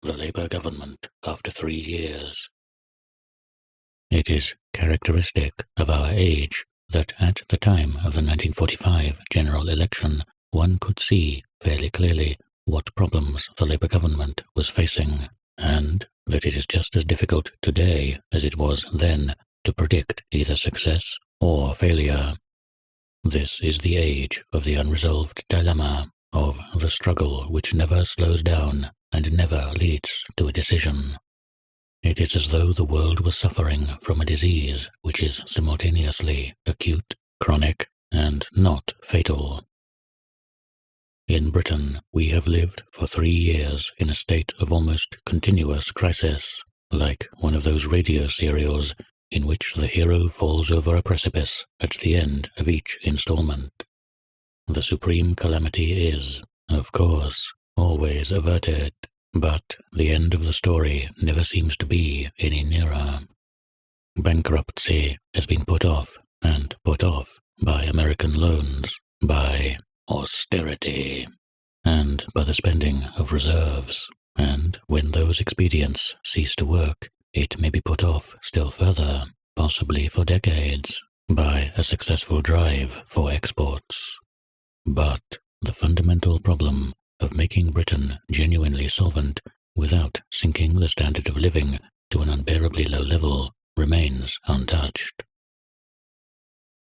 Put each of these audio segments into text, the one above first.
the Labour government after 3 years. It is characteristic of our age that at the time of the 1945 general election, one could see fairly clearly what problems the Labour government was facing, and that it is just as difficult today as it was then to predict either success or failure. This is the age of the unresolved dilemma, of the struggle which never slows down and never leads to a decision. It is as though the world was suffering from a disease which is simultaneously acute, chronic, and not fatal. In Britain, we have lived for 3 years in a state of almost continuous crisis, like one of those radio serials in which the hero falls over a precipice at the end of each installment. The supreme calamity is, of course, always averted, but the end of the story never seems to be any nearer. Bankruptcy has been put off and put off by American loans, by austerity, and by the spending of reserves, and when those expedients cease to work, it may be put off still further, possibly for decades, by a successful drive for exports. But the fundamental problem of making Britain genuinely solvent without sinking the standard of living to an unbearably low level remains untouched.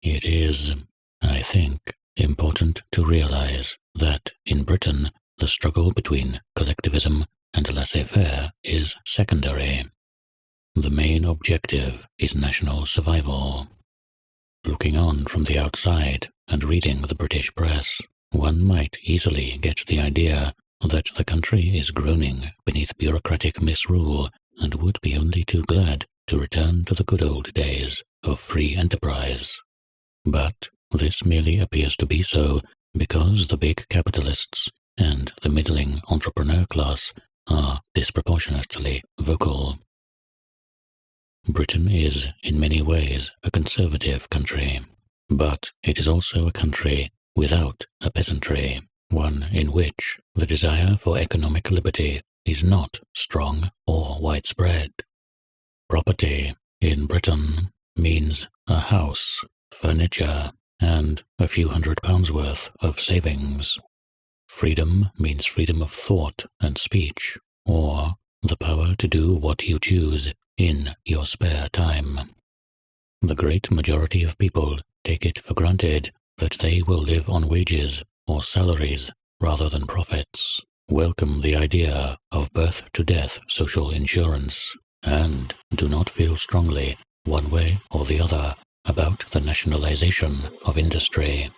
It is, I think, important to realize that in Britain the struggle between collectivism and laissez-faire is secondary. The main objective is national survival. Looking on from the outside and reading the British press, one might easily get the idea that the country is groaning beneath bureaucratic misrule and would be only too glad to return to the good old days of free enterprise. But this merely appears to be so because the big capitalists and the middling entrepreneur class are disproportionately vocal. Britain is, in many ways, a conservative country, but it is also a country without a peasantry, one in which the desire for economic liberty is not strong or widespread. Property in Britain means a house, furniture, and a few £100 worth of savings. Freedom means freedom of thought and speech, or the power to do what you choose in your spare time. The great majority of people take it for granted that they will live on wages or salaries rather than profits, welcome the idea of birth-to-death social insurance, and do not feel strongly, one way or the other, about the nationalization of industry.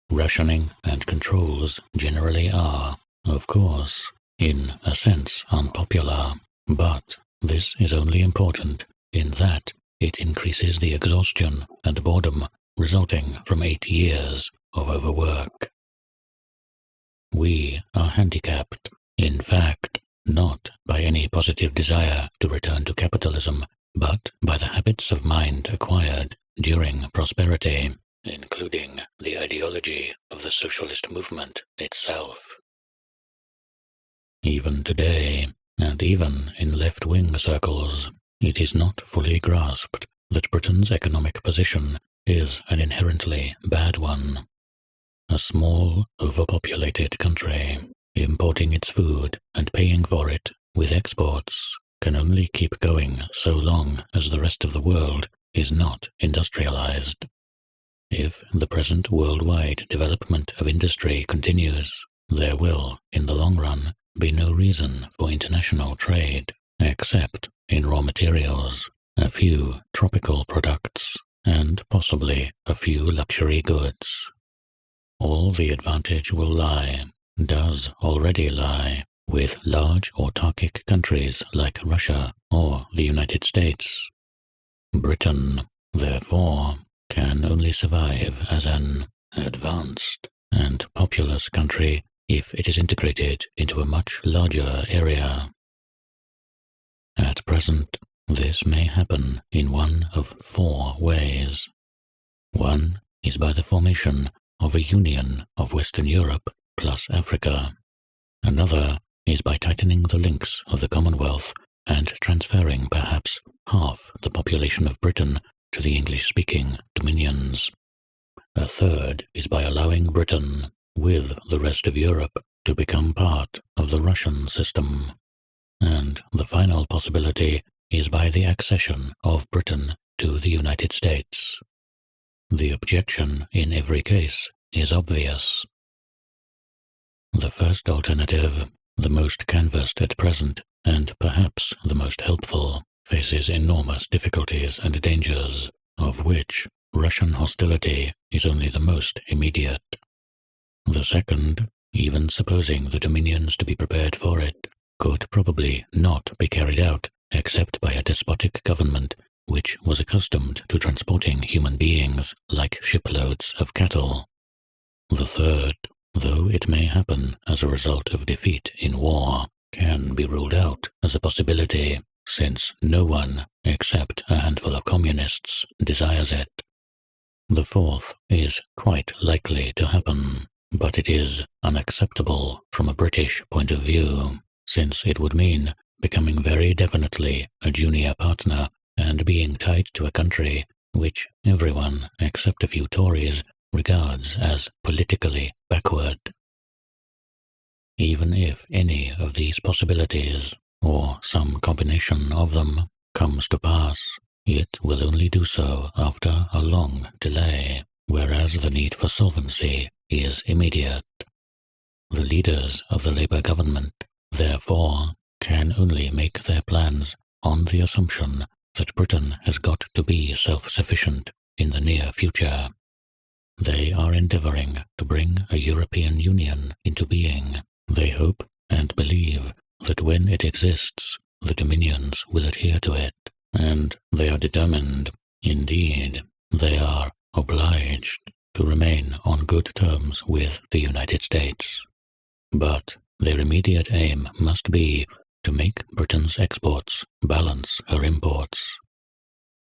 Rationing and controls generally are, of course, in a sense unpopular, but this is only important in that it increases the exhaustion and boredom resulting from 8 years of overwork. We are handicapped, in fact, not by any positive desire to return to capitalism, but by the habits of mind acquired during prosperity, including the ideology of the socialist movement itself. Even today, and even in left-wing circles, it is not fully grasped that Britain's economic position is an inherently bad one. A small, overpopulated country, importing its food and paying for it with exports, can only keep going so long as the rest of the world is not industrialized. If the present worldwide development of industry continues, there will, in the long run, be no reason for international trade, except in raw materials, a few tropical products, and possibly a few luxury goods. All the advantage will lie, does already lie, with large autarkic countries like Russia or the United States. Britain, therefore, can only survive as an advanced and populous country if it is integrated into a much larger area. At present, this may happen in one of 4 ways. One is by the formation of a union of Western Europe plus Africa. Another is by tightening the links of the Commonwealth and transferring perhaps half the population of Britain to the English-speaking dominions. A third is by allowing Britain, with the rest of Europe, to become part of the Russian system. And the final possibility is by the accession of Britain to the United States. The objection in every case is obvious. The first alternative, the most canvassed at present, and perhaps the most helpful, faces enormous difficulties and dangers, of which Russian hostility is only the most immediate. The second, even supposing the dominions to be prepared for it, could probably not be carried out except by a despotic government which was accustomed to transporting human beings like shiploads of cattle. The third, though it may happen as a result of defeat in war, can be ruled out as a possibility, since no one, except a handful of communists, desires it. The fourth is quite likely to happen, but it is unacceptable from a British point of view, since it would mean becoming very definitely a junior partner and being tied to a country which everyone, except a few Tories, regards as politically backward. Even if any of these possibilities, or some combination of them, comes to pass, it will only do so after a long delay, whereas the need for solvency is immediate. The leaders of the Labour government, therefore, can only make their plans on the assumption that Britain has got to be self-sufficient in the near future. They are endeavouring to bring a European Union into being. They hope and believe that when it exists, the dominions will adhere to it, and they are determined, indeed, they are obliged, to remain on good terms with the United States. But their immediate aim must be to make Britain's exports balance her imports.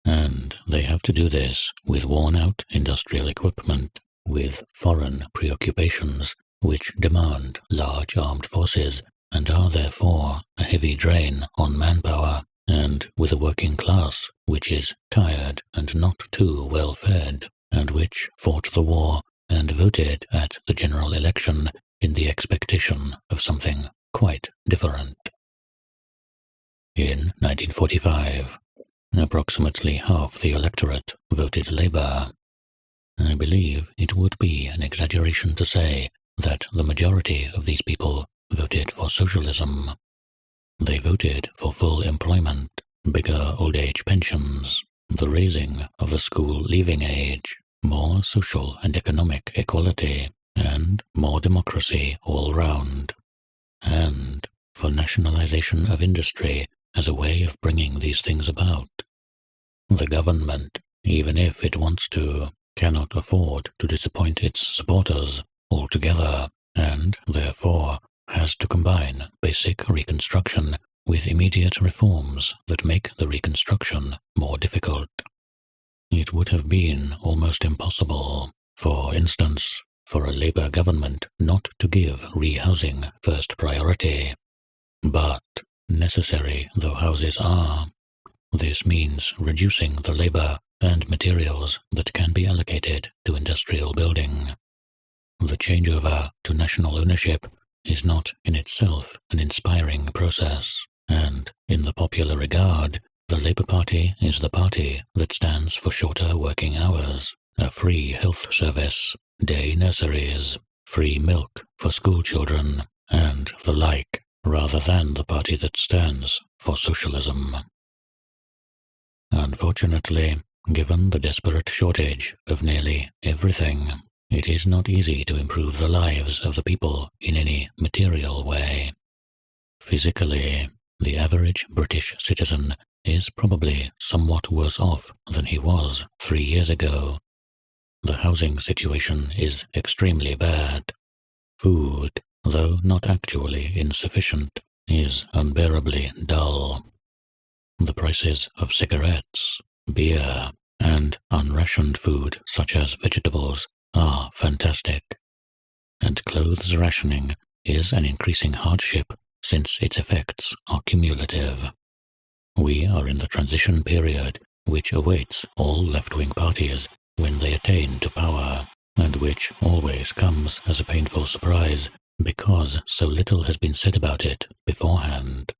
And they have to do this with worn-out industrial equipment, with foreign preoccupations which demand large armed forces and are therefore a heavy drain on manpower, and with a working class which is tired and not too well fed, and which fought the war and voted at the general election in the expectation of something quite different. In 1945, approximately half the electorate voted Labour. I believe it would be an exaggeration to say that the majority of these people voted for socialism. They voted for full employment, bigger old age pensions, the raising of the school leaving age, more social and economic equality, and more democracy all round, and for nationalization of industry as a way of bringing these things about. The government, even if it wants to, cannot afford to disappoint its supporters altogether, and therefore has to combine basic reconstruction with immediate reforms that make the reconstruction more difficult. It would have been almost impossible, for instance, for a Labour government not to give rehousing first priority. But, necessary though houses are, this means reducing the labour and materials that can be allocated to industrial building. The changeover to national ownership is not in itself an inspiring process, and in the popular regard, the Labour Party is the party that stands for shorter working hours, a free health service, day nurseries, free milk for school children, and the like, rather than the party that stands for socialism. Unfortunately, given the desperate shortage of nearly everything, it is not easy to improve the lives of the people in any material way. Physically, the average British citizen is probably somewhat worse off than he was 3 years ago. The housing situation is extremely bad. Food, though not actually insufficient, is unbearably dull. The prices of cigarettes, beer, and unrationed food such as vegetables are fantastic, and clothes rationing is an increasing hardship since its effects are cumulative. We are in the transition period which awaits all left-wing parties when they attain to power, and which always comes as a painful surprise because so little has been said about it beforehand.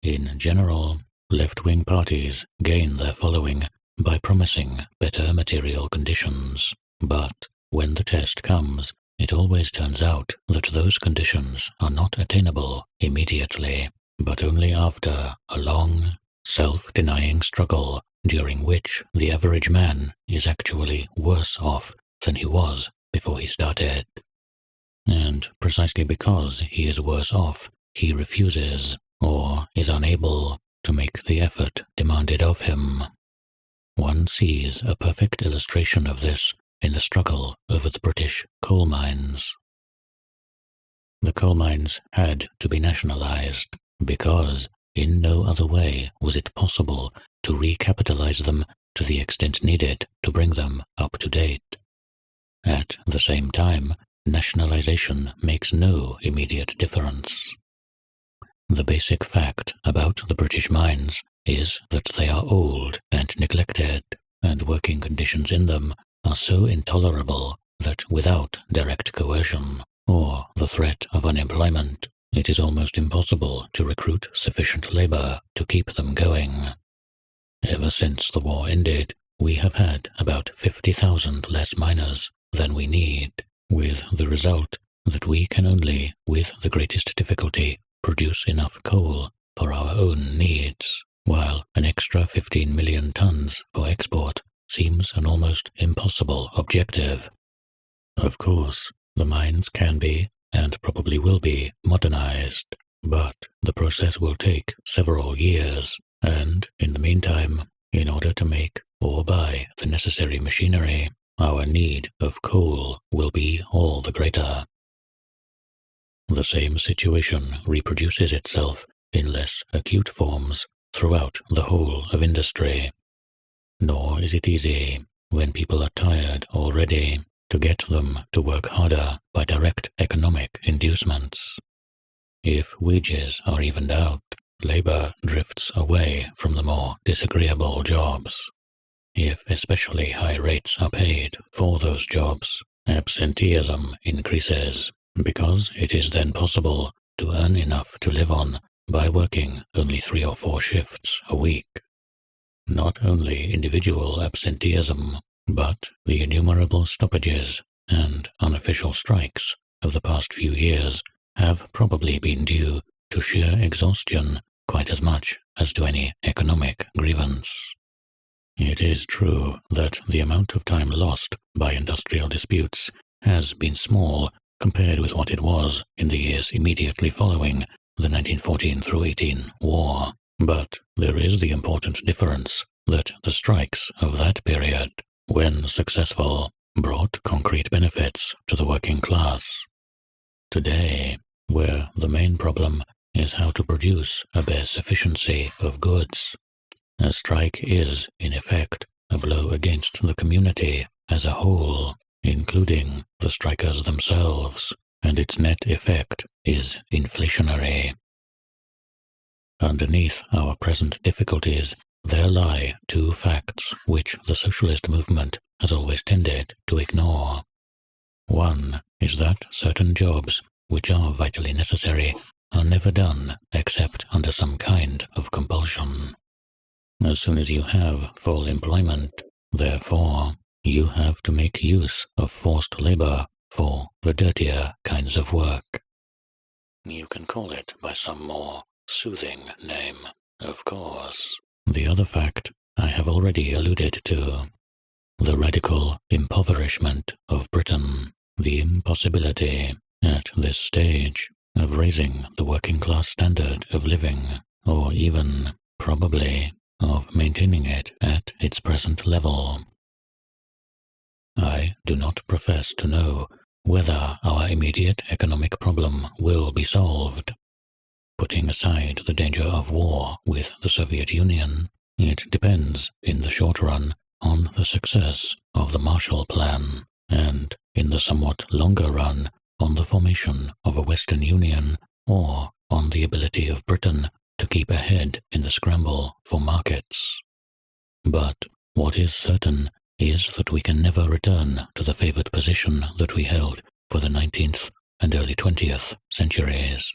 In general, left-wing parties gain their following by promising better material conditions, but when the test comes, it always turns out that those conditions are not attainable immediately, but only after a long, self-denying struggle during which the average man is actually worse off than he was before he started. And precisely because he is worse off, he refuses, or is unable, to make the effort demanded of him. One sees a perfect illustration of this in the struggle over the British coal mines. The coal mines had to be nationalized because in no other way was it possible to recapitalize them to the extent needed to bring them up to date. At the same time, nationalization makes no immediate difference. The basic fact about the British mines is that they are old and neglected, and working conditions in them are so intolerable that without direct coercion or the threat of unemployment, it is almost impossible to recruit sufficient labor to keep them going. Ever since the war ended, we have had about 50,000 less miners than we need, with the result that we can only, with the greatest difficulty, produce enough coal for our own needs, while an extra 15 million tons for export seems an almost impossible objective. Of course, the mines can be, and probably will be, modernized, but the process will take several years, and in the meantime, in order to make or buy the necessary machinery, our need of coal will be all the greater. The same situation reproduces itself in less acute forms throughout the whole of industry. Nor is it easy, when people are tired already, to get them to work harder by direct economic inducements. If wages are evened out, labor drifts away from the more disagreeable jobs. If especially high rates are paid for those jobs, absenteeism increases, because it is then possible to earn enough to live on by working only 3 or 4 shifts a week. Not only individual absenteeism, but the innumerable stoppages and unofficial strikes of the past few years have probably been due to sheer exhaustion quite as much as to any economic grievance. It is true that the amount of time lost by industrial disputes has been small compared with what it was in the years immediately following the 1914-18 war, but there is the important difference that the strikes of that period, when successful, brought concrete benefits to the working class. Today, where the main problem is how to produce a bare sufficiency of goods, a strike is, in effect, a blow against the community as a whole, including the strikers themselves, and its net effect is inflationary. Underneath our present difficulties, there lie 2 facts which the socialist movement has always tended to ignore. One is that certain jobs, which are vitally necessary, are never done except under some kind of compulsion. As soon as you have full employment, therefore, you have to make use of forced labor for the dirtier kinds of work. You can call it by some more soothing name, of course. The other fact I have already alluded to: the radical impoverishment of Britain, the impossibility, at this stage, of raising the working class standard of living, or even, probably, of maintaining it at its present level. I do not profess to know whether our immediate economic problem will be solved. Putting aside the danger of war with the Soviet Union, it depends, in the short run, on the success of the Marshall Plan, and, in the somewhat longer run, on the formation of a Western Union, or on the the ability of Britain to keep ahead in the scramble for markets. But what is certain is that we can never return to the favoured position that we held for the 19th and early 20th centuries.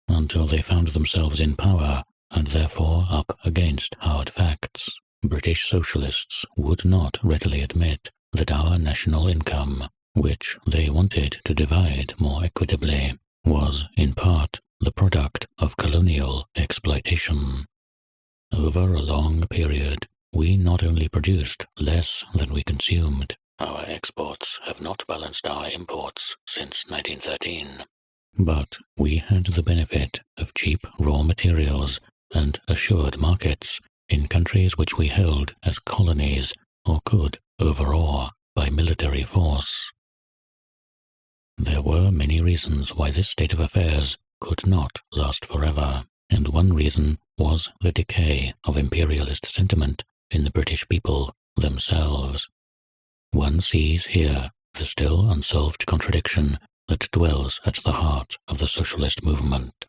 Until they found themselves in power and therefore up against hard facts, British socialists would not readily admit that our national income, which they wanted to divide more equitably, was in part the product of colonial exploitation. Over a long period, we not only produced less than we consumed, our exports have not balanced our imports since 1913, but we had the benefit of cheap raw materials and assured markets in countries which we held as colonies or could overawe by military force. There were many reasons why this state of affairs could not last forever, and one reason was the decay of imperialist sentiment in the British people themselves. One sees here the still unsolved contradiction that dwells at the heart of the socialist movement.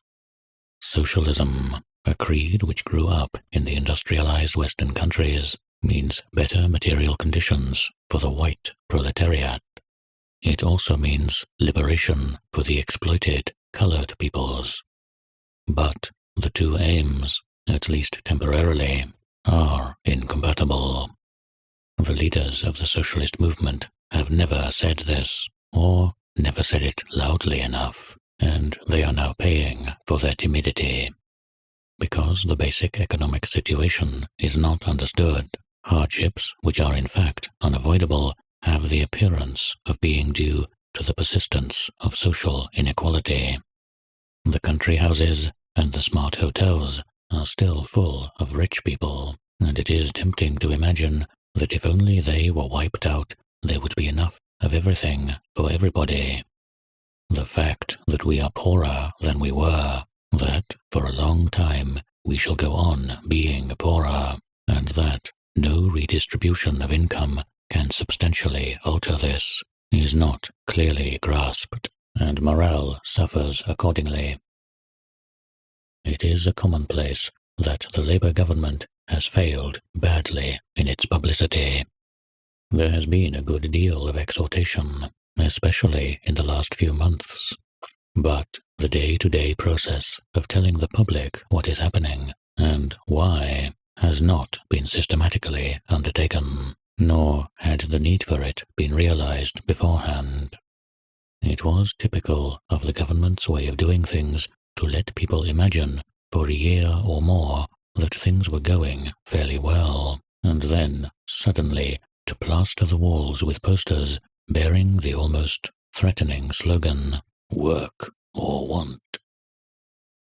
Socialism, a creed which grew up in the industrialized Western countries, means better material conditions for the white proletariat. It also means liberation for the exploited colored peoples. But the two aims, at least temporarily, are incompatible. The leaders of the socialist movement have never said this, or never said it loudly enough, and they are now paying for their timidity. Because the basic economic situation is not understood, hardships which are in fact unavoidable have the appearance of being due to the persistence of social inequality. The country houses and the smart hotels are still full of rich people, and it is tempting to imagine that if only they were wiped out, there would be enough of everything for everybody. The fact that we are poorer than we were, that for a long time we shall go on being poorer, and that no redistribution of income can substantially alter this, is not clearly grasped, and morale suffers accordingly. It is a commonplace that the Labour government has failed badly in its publicity. There has been a good deal of exhortation, especially in the last few months, but the day-to-day process of telling the public what is happening and why has not been systematically undertaken, nor had the need for it been realized beforehand. It was typical of the government's way of doing things to let people imagine for a year or more that things were going fairly well, and then suddenly to plaster the walls with posters bearing the almost threatening slogan, "Work or Want."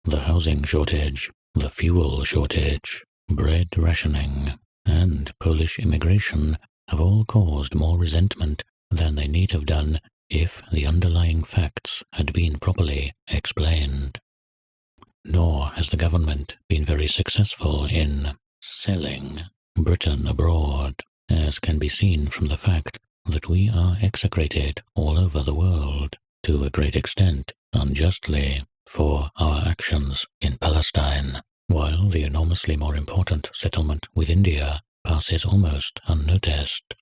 The housing shortage, the fuel shortage, bread rationing, and Polish immigration have all caused more resentment than they need have done if the underlying facts had been properly explained. Nor has the government been very successful in selling Britain abroad, as can be seen from the fact that we are execrated all over the world, to a great extent unjustly, for our actions in Palestine, while the enormously more important settlement with India passes almost unnoticed.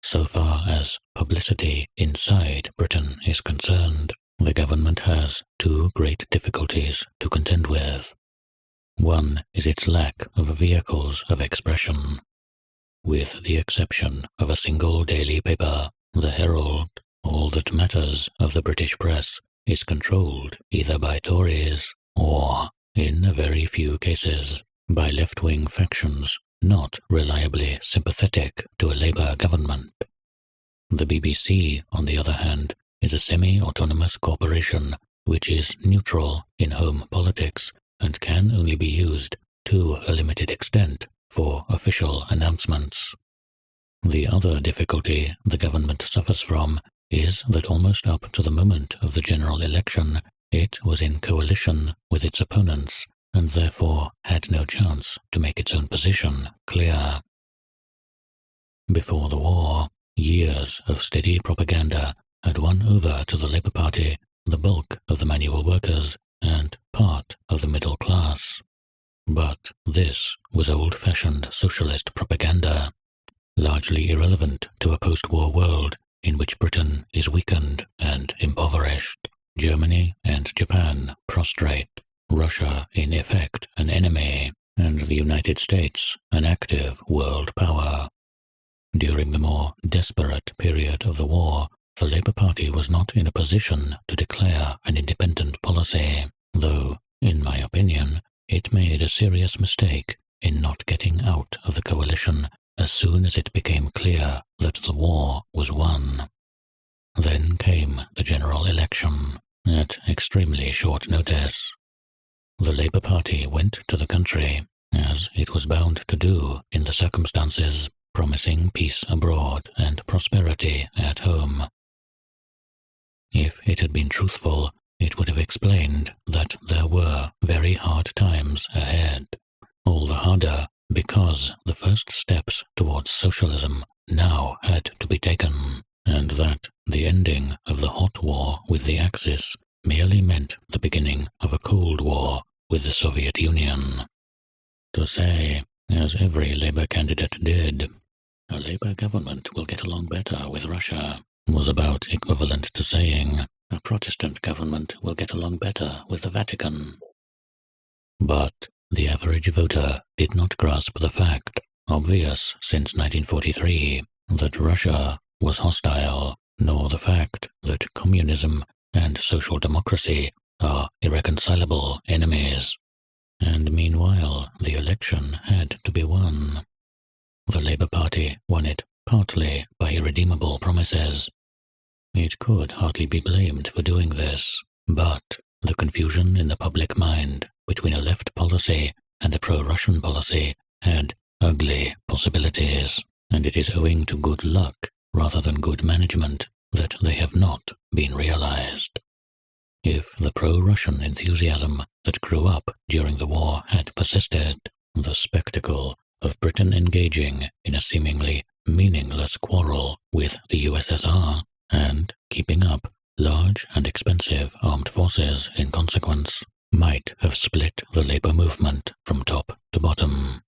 So far as publicity inside Britain is concerned, the government has two great difficulties to contend with. One is its lack of vehicles of expression. With the exception of a single daily paper, the Herald, all that matters of the British press is controlled either by Tories or, in a very few cases, by left-wing factions not reliably sympathetic to a Labour government. The BBC, on the other hand, is a semi-autonomous corporation which is neutral in home politics and can only be used to a limited extent for official announcements. The other difficulty the government suffers from is that almost up to the moment of the general election, it was in coalition with its opponents and therefore had no chance to make its own position clear. Before the war, years of steady propaganda had won over to the Labour Party the bulk of the manual workers and part of the middle class. But this was old-fashioned socialist propaganda, largely irrelevant to a post-war world in which Britain is weakened and impoverished, Germany and Japan prostrate, Russia in effect an enemy, and the United States an active world power. During the more desperate period of the war, the Labour Party was not in a position to declare an independent policy, though, in my opinion, it made a serious mistake in not getting out of the coalition as soon as it became clear that the war was won. Then came the general election, at extremely short notice. The Labour Party went to the country, as it was bound to do in the circumstances, promising peace abroad and prosperity at home. If it had been truthful, it would have explained that there were very hard times ahead, all the harder because the first steps towards socialism now had to be taken, and that the ending of the hot war with the Axis merely meant the beginning of a Cold War with the Soviet Union. To say, as every Labour candidate did, a Labour government will get along better with Russia, was about equivalent to saying, a Protestant government will get along better with the Vatican. But the average voter did not grasp the fact, obvious since 1943, that Russia was hostile, nor the fact that communism and social democracy are irreconcilable enemies. And meanwhile, the election had to be won. The Labour Party won it partly by irredeemable promises. It could hardly be blamed for doing this, but the confusion in the public mind between a left policy and a pro-Russian policy had ugly possibilities, and it is owing to good luck rather than good management that they have not been realized. If the pro-Russian enthusiasm that grew up during the war had persisted, the spectacle of Britain engaging in a seemingly meaningless quarrel with the USSR and keeping up large and expensive armed forces in consequence might have split the Labour movement from top to bottom.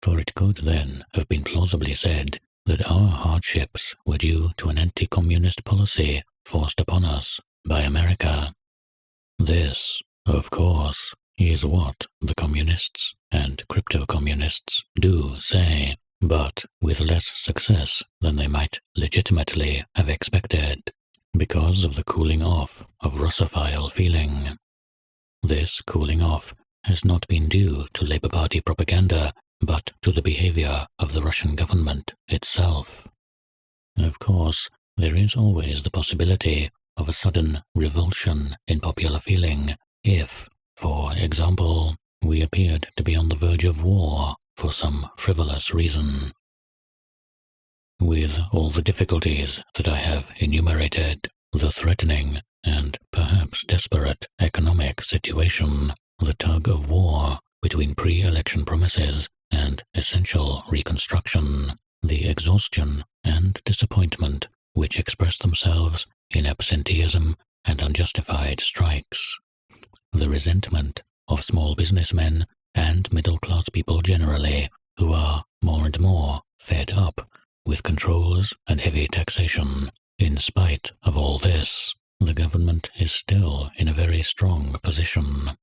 For it could then have been plausibly said that our hardships were due to an anti-communist policy forced upon us by America. This, of course, is what the communists and crypto-communists do say, but with less success than they might legitimately have expected, because of the cooling off of Russophile feeling. This cooling off has not been due to Labour Party propaganda, but to the behavior of the Russian government itself. Of course, there is always the possibility of a sudden revulsion in popular feeling if, for example, we appeared to be on the verge of war for some frivolous reason. With all the difficulties that I have enumerated, the threatening and perhaps desperate economic situation, the tug of war between pre-election promises and essential reconstruction, the exhaustion and disappointment which express themselves in absenteeism and unjustified strikes, the resentment of small businessmen and middle-class people generally, who are more and more fed up with controls and heavy taxation. In spite of all this, the government is still in a very strong position.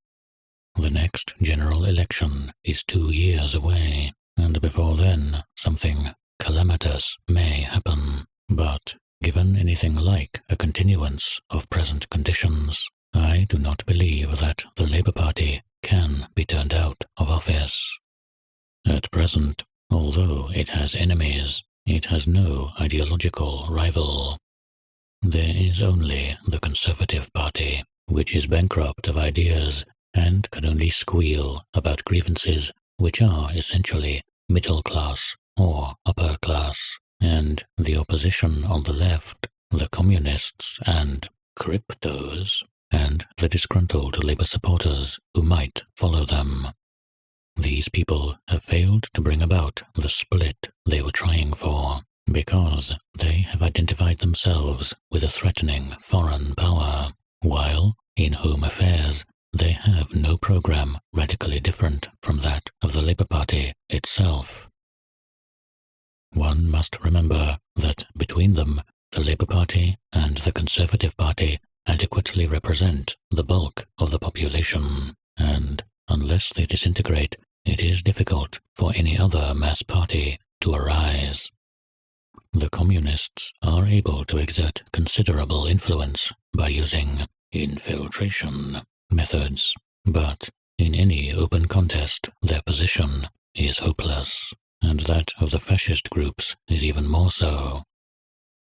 The next general election is 2 years away, and before then something calamitous may happen. But given anything like a continuance of present conditions, I do not believe that the Labour Party can be turned out of office. At present, although it has enemies, it has no ideological rival. There is only the Conservative Party, which is bankrupt of ideas and can only squeal about grievances which are essentially middle class or upper class, and the opposition on the left, the communists and cryptos, and the disgruntled Labour supporters who might follow them. These people have failed to bring about the split they were trying for, because they have identified themselves with a threatening foreign power, while, in home affairs, program radically different from that of the Labour Party itself. One must remember that between them, the Labour Party and the Conservative Party adequately represent the bulk of the population, and unless they disintegrate, it is difficult for any other mass party to arise. The Communists are able to exert considerable influence by using infiltration methods, but in any open contest their position is hopeless, and that of the fascist groups is even more so.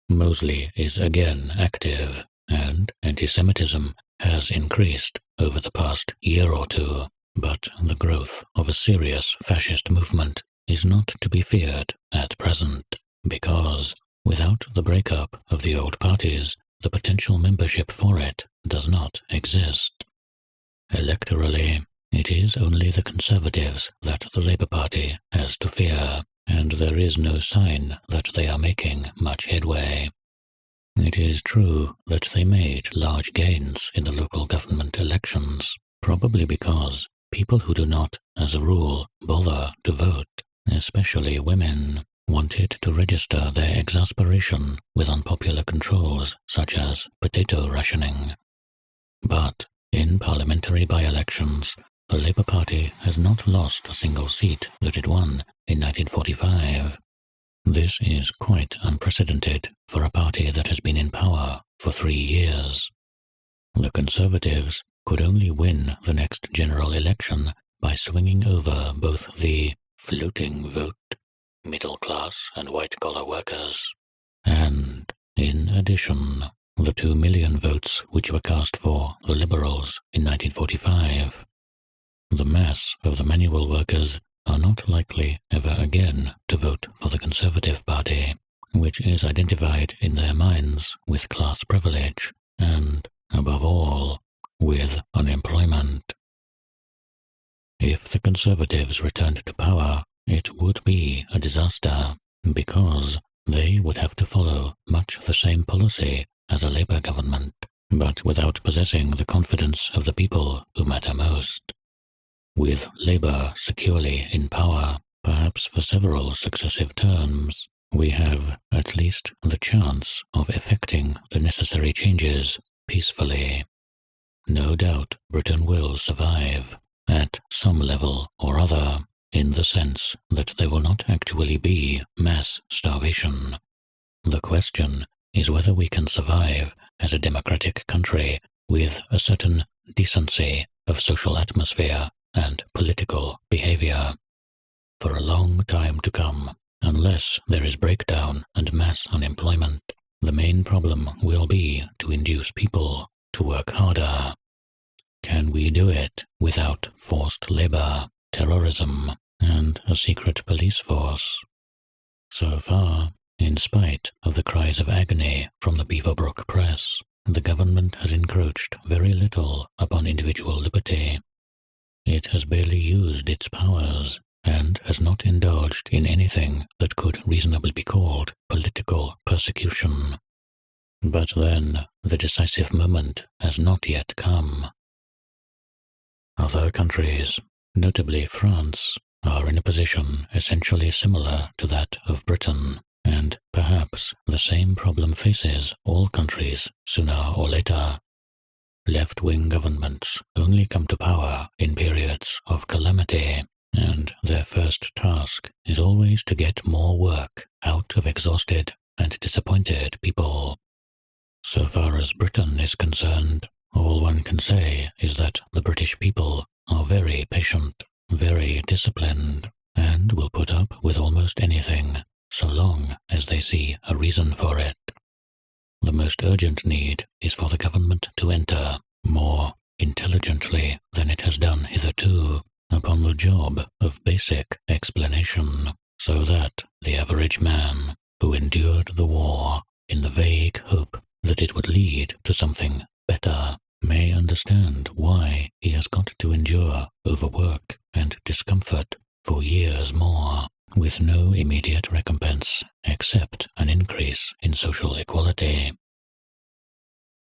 Mosley is again active, and anti-Semitism has increased over the past year or two, but the growth of a serious fascist movement is not to be feared at present, because without the breakup of the old parties, the potential membership for it does not exist. Electorally, it is only the Conservatives that the Labour Party has to fear, and there is no sign that they are making much headway. It is true that they made large gains in the local government elections, probably because people who do not, as a rule, bother to vote, especially women, wanted to register their exasperation with unpopular controls such as potato rationing. But in parliamentary by-elections, the Labour Party has not lost a single seat that it won in 1945. This is quite unprecedented for a party that has been in power for 3 years. The Conservatives could only win the next general election by swinging over both the floating vote, middle-class and white-collar workers, and, in addition, the 2 million votes which were cast for the Liberals in 1945. The mass of the manual workers are not likely ever again to vote for the Conservative Party, which is identified in their minds with class privilege and, above all, with unemployment. If the Conservatives returned to power, it would be a disaster, because they would have to follow much the same policy as a Labour government, but without possessing the confidence of the people who matter most. With Labour securely in power, perhaps for several successive terms, we have at least the chance of effecting the necessary changes peacefully. No doubt Britain will survive, at some level or other, in the sense that there will not actually be mass starvation. The question is whether we can survive as a democratic country with a certain decency of social atmosphere and political behavior for a long time to come. Unless there is breakdown and mass unemployment, the main problem will be to induce people to work harder. Can we do it without forced labor, terrorism, and a secret police force? So far, in spite of the cries of agony from the Beaverbrook press, the government has encroached very little upon individual liberty. It has barely used its powers, and has not indulged in anything that could reasonably be called political persecution. But then, the decisive moment has not yet come. Other countries, notably France, are in a position essentially similar to that of Britain, and perhaps the same problem faces all countries sooner or later. Left-wing governments only come to power in periods of calamity, and their first task is always to get more work out of exhausted and disappointed people. So far as Britain is concerned, all one can say is that the British people are very patient, very disciplined, and will put up with almost anything, so long as they see a reason for it. The most urgent need is for the government to enter, more intelligently than it has done hitherto, upon the job of basic explanation, so that the average man, who endured the war in the vague hope that it would lead to something better, may understand why he has got to endure overwork and discomfort for years more, with no immediate recompense except an increase in social equality.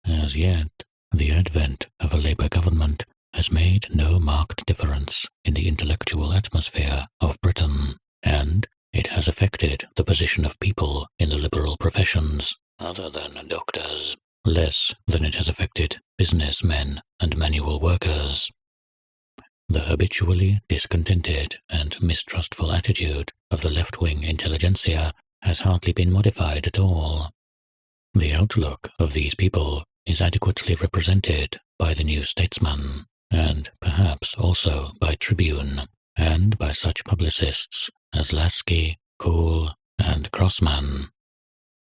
As yet, the advent of a Labour government has made no marked difference in the intellectual atmosphere of Britain, and it has affected the position of people in the liberal professions, other than doctors, less than it has affected businessmen and manual workers. The habitually discontented and mistrustful attitude of the left-wing intelligentsia has hardly been modified at all. The outlook of these people is adequately represented by the New Statesman, and perhaps also by Tribune, and by such publicists as Lasky, Cole, and Crossman.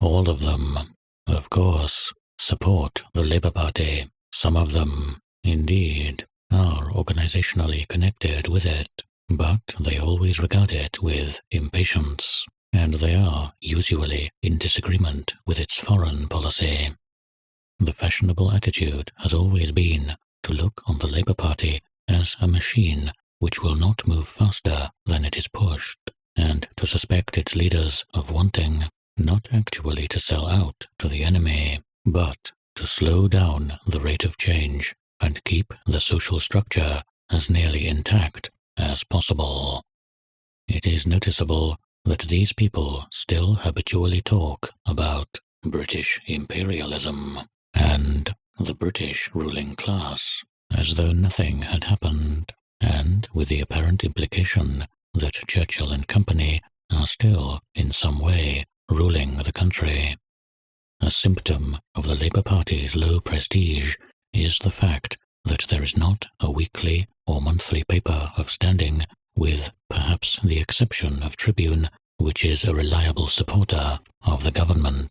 All of them, of course, support the Labour Party. Some of them, indeed, are organizationally connected with it, but they always regard it with impatience, and they are usually in disagreement with its foreign policy. The fashionable attitude has always been to look on the Labour Party as a machine which will not move faster than it is pushed, and to suspect its leaders of wanting not actually to sell out to the enemy, but to slow down the rate of change and keep the social structure as nearly intact as possible. It is noticeable that these people still habitually talk about British imperialism and the British ruling class as though nothing had happened, and with the apparent implication that Churchill and company are still, in some way, ruling the country. A symptom of the Labour Party's low prestige is the fact that there is not a weekly or monthly paper of standing, with perhaps the exception of Tribune, which is a reliable supporter of the government.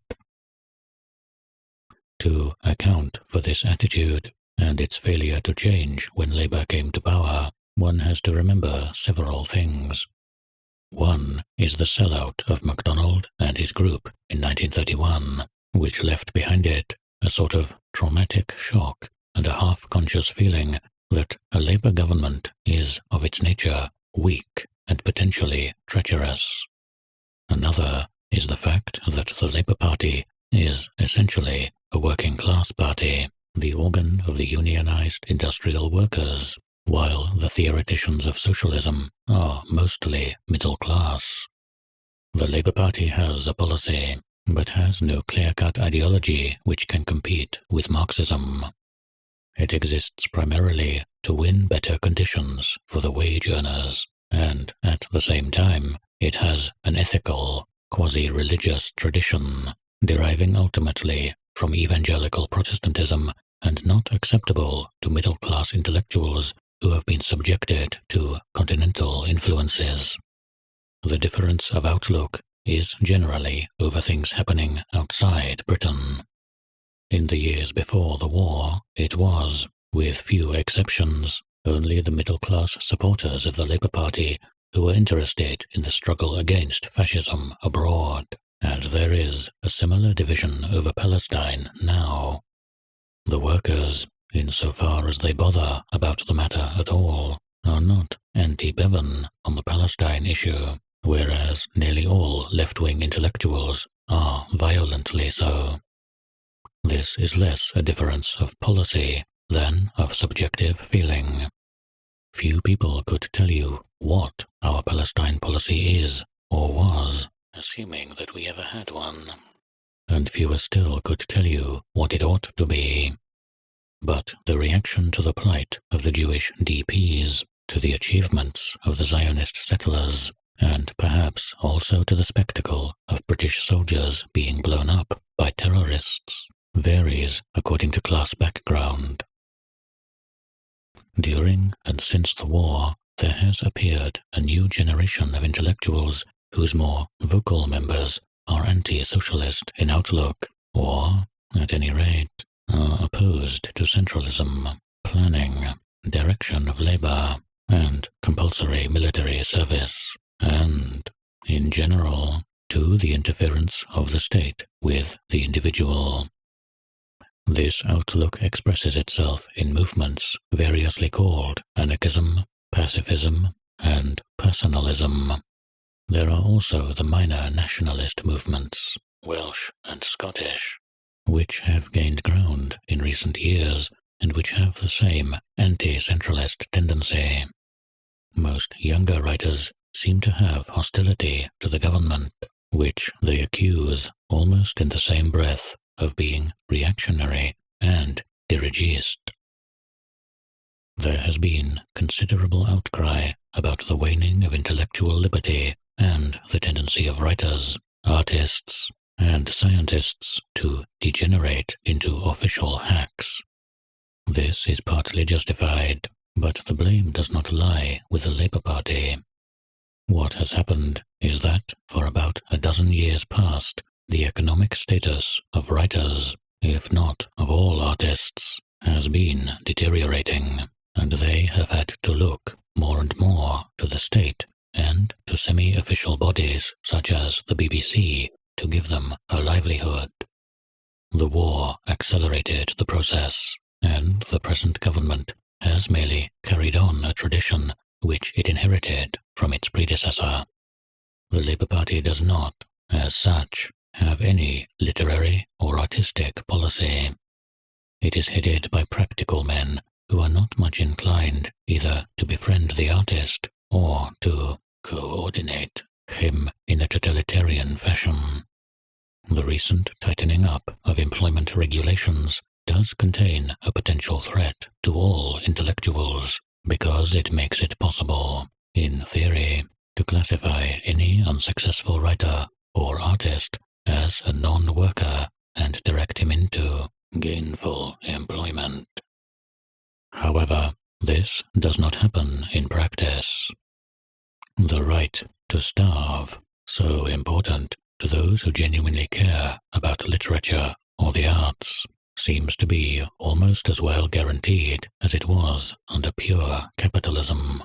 To account for this attitude, and its failure to change when Labour came to power, one has to remember several things. One is the sellout of MacDonald and his group in 1931, which left behind it a sort of traumatic shock and a half-conscious feeling that a Labour government is of its nature weak and potentially treacherous. Another is the fact that the Labour Party is essentially a working-class party, the organ of the unionized industrial workers, while the theoreticians of socialism are mostly middle class. The Labour Party has a policy, but has no clear-cut ideology which can compete with Marxism. It exists primarily to win better conditions for the wage earners, and at the same time it has an ethical, quasi-religious tradition, deriving ultimately from evangelical Protestantism and not acceptable to middle-class intellectuals who have been subjected to continental influences. The difference of outlook is generally over things happening outside Britain. In the years before the war, it was, with few exceptions, only the middle-class supporters of the Labour Party who were interested in the struggle against fascism abroad, and there is a similar division over Palestine now. The workers, insofar as they bother about the matter at all, are not anti-Bevan on the Palestine issue, whereas nearly all left-wing intellectuals are violently so. This is less a difference of policy than of subjective feeling. Few people could tell you what our Palestine policy is or was, assuming that we ever had one, and fewer still could tell you what it ought to be. But the reaction to the plight of the Jewish DPs, to the achievements of the Zionist settlers, and perhaps also to the spectacle of British soldiers being blown up by terrorists, varies according to class background. During and since the war, there has appeared a new generation of intellectuals whose more vocal members are anti-socialist in outlook, or, at any rate, are opposed to centralism, planning, direction of labour, and compulsory military service, and, in general, to the interference of the state with the individual. This outlook expresses itself in movements variously called anarchism, pacifism, and personalism. There are also the minor nationalist movements, Welsh and Scottish, which have gained ground in recent years and which have the same anti-centralist tendency. Most younger writers seem to have hostility to the government, which they accuse almost in the same breath of being reactionary and dirigist. There has been considerable outcry about the waning of intellectual liberty and the tendency of writers, artists, and scientists to degenerate into official hacks. This is partly justified, but the blame does not lie with the Labour Party. What has happened is that, for about a dozen years past, the economic status of writers, if not of all artists, has been deteriorating, and they have had to look more and more to the state and to semi-official bodies such as the BBC to give them a livelihood. The war accelerated the process, and the present government has merely carried on a tradition which it inherited from its predecessor. The Labour Party does not, as such, have any literary or artistic policy. It is headed by practical men who are not much inclined either to befriend the artist or to coordinate him in a totalitarian fashion. The recent tightening up of employment regulations does contain a potential threat to all intellectuals because it makes it possible, in theory, to classify any unsuccessful writer or artist as a non-worker and direct him into gainful employment. However, this does not happen in practice. The right to starve, so important to those who genuinely care about literature or the arts, seems to be almost as well guaranteed as it was under pure capitalism.